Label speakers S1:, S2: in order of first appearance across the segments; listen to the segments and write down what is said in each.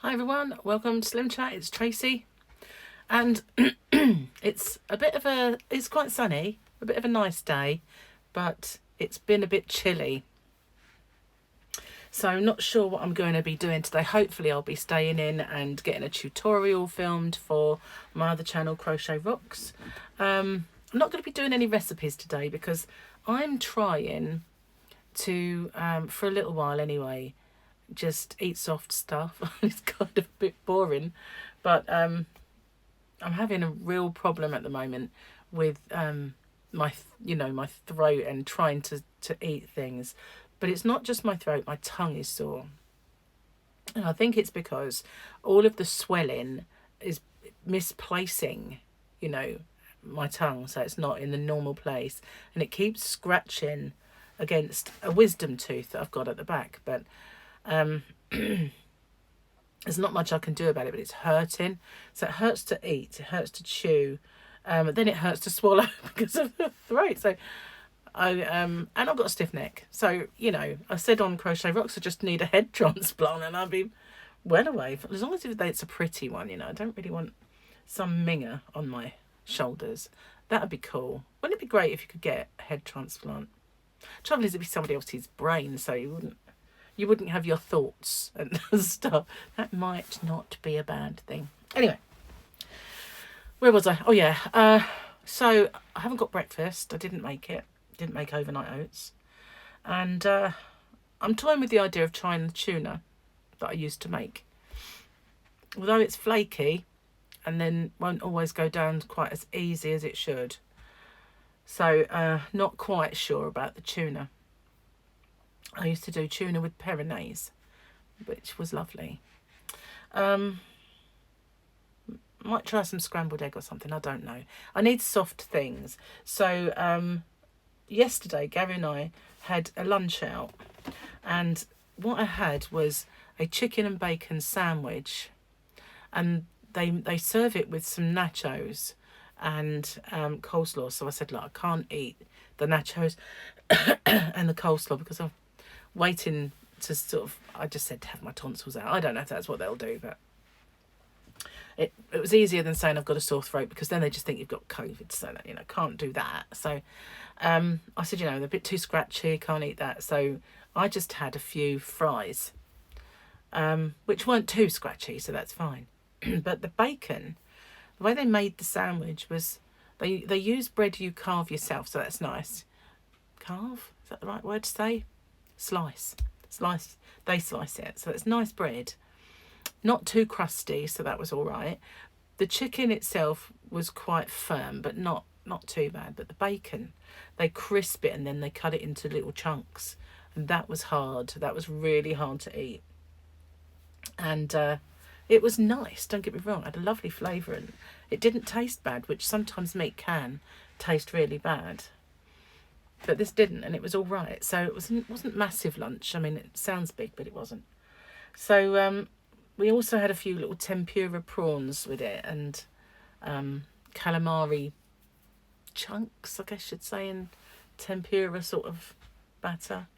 S1: Hi everyone, welcome to SlimChat. It's Tracy, and it's quite sunny, a bit of a nice day, but it's been a bit chilly. So I'm not sure what I'm going to be doing today. Hopefully I'll be staying in and getting a tutorial filmed for my other channel, Crochet Rocks. I'm not going to be doing any recipes today because I'm trying to, for a little while anyway, just eat soft stuff. It's kind of a bit boring, but I'm having a real problem at the moment with my throat and trying to eat things. But it's not just my throat, my tongue is sore, and I think it's because all of the swelling is misplacing my tongue, so it's not in the normal place, and it keeps scratching against a wisdom tooth that I've got at the back. But there's not much I can do about it, but it's hurting. So it hurts to eat, it hurts to chew, but then it hurts to swallow because of the throat. So and I've got a stiff neck. So, I said on Crochet Rocks I just need a head transplant and I'll be well away. As long as it's a pretty one, I don't really want some minger on my shoulders. That'd be cool. Wouldn't it be great if you could get a head transplant? Trouble is, it'd be somebody else's brain, so you wouldn't have your thoughts and stuff. That might not be a bad thing. Anyway, where was I? Oh yeah. So I haven't got breakfast. I didn't make it. Didn't make overnight oats. And I'm toying with the idea of trying the tuna that I used to make. Although it's flaky and then won't always go down quite as easy as it should. So not quite sure about the tuna. I used to do tuna with peronaise, which was lovely. Might try some scrambled egg or something, I don't know. I need soft things. So yesterday, Gary and I had a lunch out, and what I had was a chicken and bacon sandwich, and they serve it with some nachos and coleslaw. So I said, look, I can't eat the nachos and the coleslaw because I'm waiting to I just said to have my tonsils out. I don't know if that's what they'll do, but it was easier than saying I've got a sore throat, because then they just think you've got COVID, so that, can't do that. So I said, they're a bit too scratchy, can't eat that. So I just had a few fries, which weren't too scratchy, so that's fine. But the bacon, the way they made the sandwich was they use bread you carve yourself, so that's nice. Carve? Is that the right word to say? Slice. They slice it, so it's nice bread. Not too crusty, so that was all right. The chicken itself was quite firm, but not too bad. But the bacon, they crisp it and then they cut it into little chunks, and that was hard. That was really hard to eat. And it was nice, don't get me wrong. It had a lovely flavour, and it didn't taste bad, which sometimes meat can taste really bad. But this didn't, and it was all right. So it wasn't massive lunch. I mean, it sounds big, but it wasn't. So we also had a few little tempura prawns with it, and calamari chunks, I guess you'd say, in tempura sort of batter.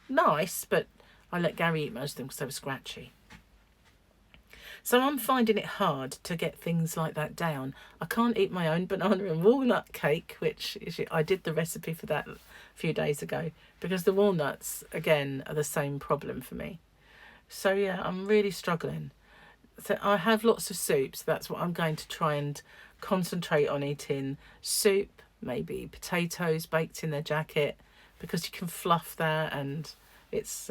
S1: Nice, but I let Gary eat most of them because they were scratchy. So I'm finding it hard to get things like that down. I can't eat my own banana and walnut cake, which I did the recipe for that a few days ago, because the walnuts, again, are the same problem for me. So yeah, I'm really struggling. So I have lots of soups. That's what I'm going to try and concentrate on eating. Soup, maybe potatoes baked in their jacket, because you can fluff that and it's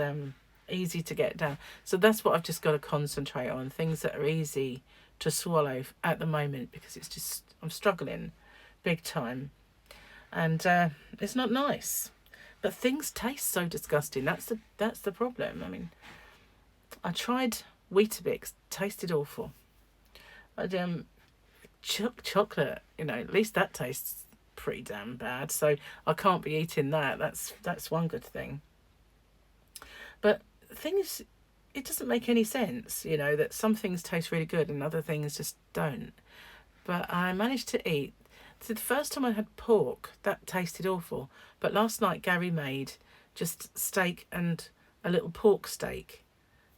S1: easy to get down. So that's what I've just got to concentrate on, things that are easy to swallow at the moment, because it's just, I'm struggling big time, and it's not nice. But things taste so disgusting. That's the problem. I mean, I tried Weetabix, tasted awful. But chocolate, at least that tastes pretty damn bad. So I can't be eating that. That's one good thing. But the thing is, it doesn't make any sense, that some things taste really good and other things just don't. But I managed to eat. So the first time I had pork, that tasted awful. But last night Gary made just steak and a little pork steak.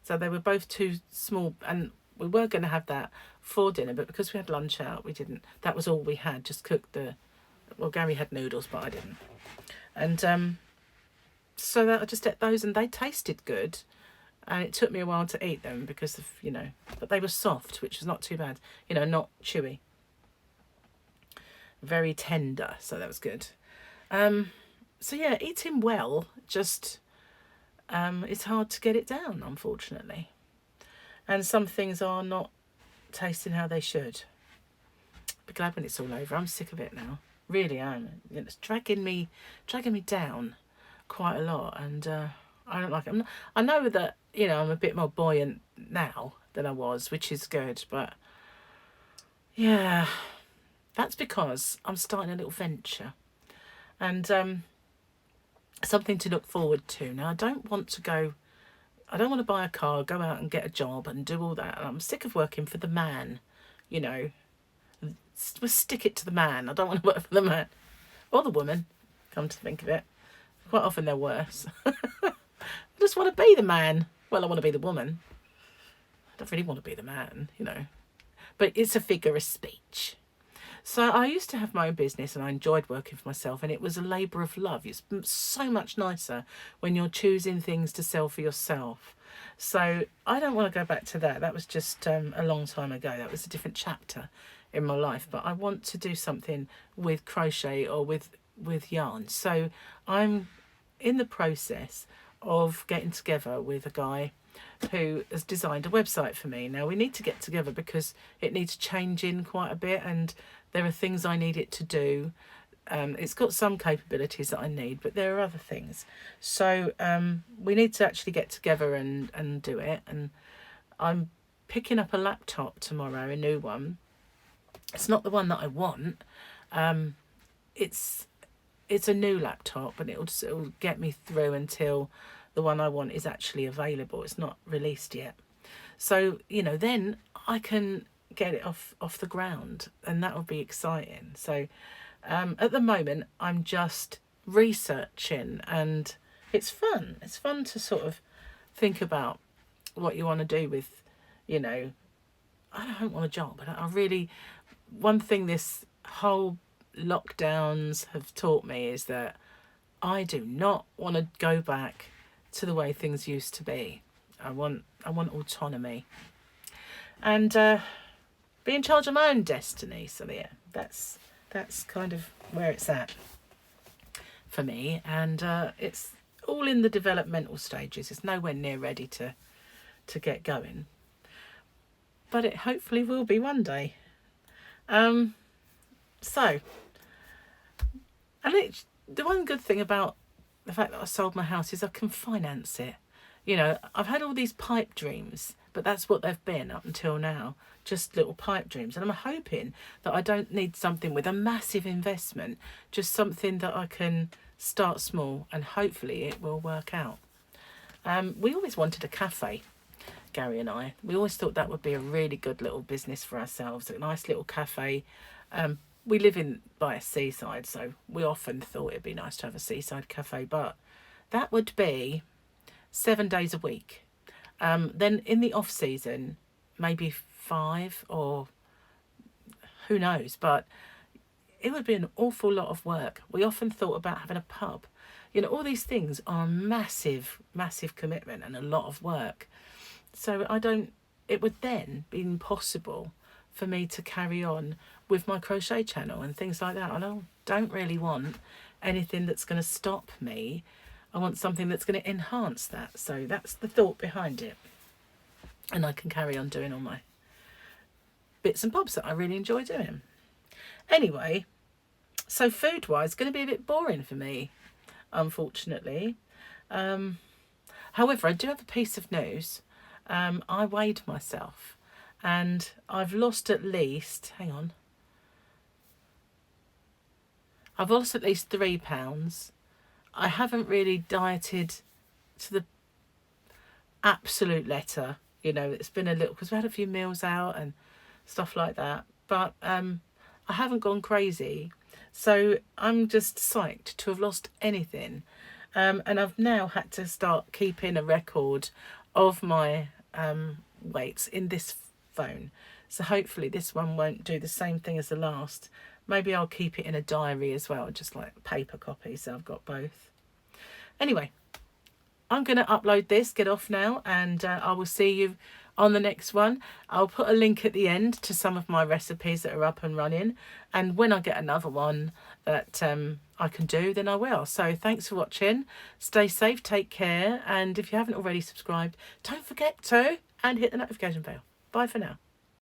S1: So they were both too small, and we were going to have that for dinner, but because we had lunch out, we didn't. That was all we had, just cooked well, Gary had noodles, but I didn't. And so that I just ate those, and they tasted good. And it took me a while to eat them because of, but they were soft, which was not too bad. Not chewy. Very tender, so that was good. So yeah, eating well, just it's hard to get it down, unfortunately. And some things are not tasting how they should. Be glad when it's all over. I'm sick of it now. Really am. It's dragging me down quite a lot, and I don't like it. I know that I'm a bit more buoyant now than I was, which is good, but yeah, that's because I'm starting a little venture, and something to look forward to. Now, I don't want to buy a car, go out and get a job and do all that. I'm sick of working for the man, We'll stick it to the man. I don't want to work for the man or the woman, come to think of it. Quite often they're worse. I just want to be the man. Well, I want to be the woman. I don't really want to be the man, But it's a figure of speech. So I used to have my own business and I enjoyed working for myself, and it was a labour of love. It's so much nicer when you're choosing things to sell for yourself. So I don't want to go back to that. That was just a long time ago. That was a different chapter in my life. But I want to do something with crochet or with yarn. So I'm in the process of getting together with a guy who has designed a website for me. Now we need to get together because it needs changing quite a bit, and there are things I need it to do. It's got some capabilities that I need, but there are other things. So we need to actually get together and do it. And I'm picking up a laptop tomorrow, a new one. It's not the one that I want. It's a new laptop, and it'll get me through until the one I want is actually available. It's not released yet. So, then I can get it off the ground, and that will be exciting. So at the moment I'm just researching, and it's fun. It's fun to sort of think about what you want to do with, I don't want a job. One thing this whole lockdowns have taught me is that I do not want to go back to the way things used to be. I want autonomy and be in charge of my own destiny. So yeah, that's kind of where it's at for me, and it's all in the developmental stages. It's nowhere near ready to get going, but it hopefully will be one day. So, and the one good thing about the fact that I sold my house is I can finance it. I've had all these pipe dreams, but that's what they've been up until now, just little pipe dreams. And I'm hoping that I don't need something with a massive investment, just something that I can start small, and hopefully it will work out. We always wanted a cafe, Gary and I. We always thought that would be a really good little business for ourselves, a nice little cafe. We live by a seaside, so we often thought it'd be nice to have a seaside cafe, but that would be 7 days a week. Then in the off season, maybe 5, or who knows, but it would be an awful lot of work. We often thought about having a pub. All these things are a massive, massive commitment and a lot of work. So it would then be impossible for me to carry on with my crochet channel and things like that. And I don't really want anything that's going to stop me. I want something that's going to enhance that. So that's the thought behind it. And I can carry on doing all my bits and bobs that I really enjoy doing. Anyway, so food-wise, going to be a bit boring for me, unfortunately. However, I do have a piece of news. I weighed myself, and I've lost at least, I've lost at least 3 pounds. I haven't really dieted to the absolute letter. It's been a little, because we had a few meals out and stuff like that. But I haven't gone crazy. So I'm just psyched to have lost anything. And I've now had to start keeping a record of my weights in this phone. So hopefully this one won't do the same thing as the last. Maybe I'll keep it in a diary as well, just like paper copy, so I've got both. Anyway, I'm going to upload this, get off now, and I will see you on the next one. I'll put a link at the end to some of my recipes that are up and running, and when I get another one that I can do, then I will. So thanks for watching. Stay safe, take care, and if you haven't already subscribed, don't forget to, and hit the notification bell. Bye for now.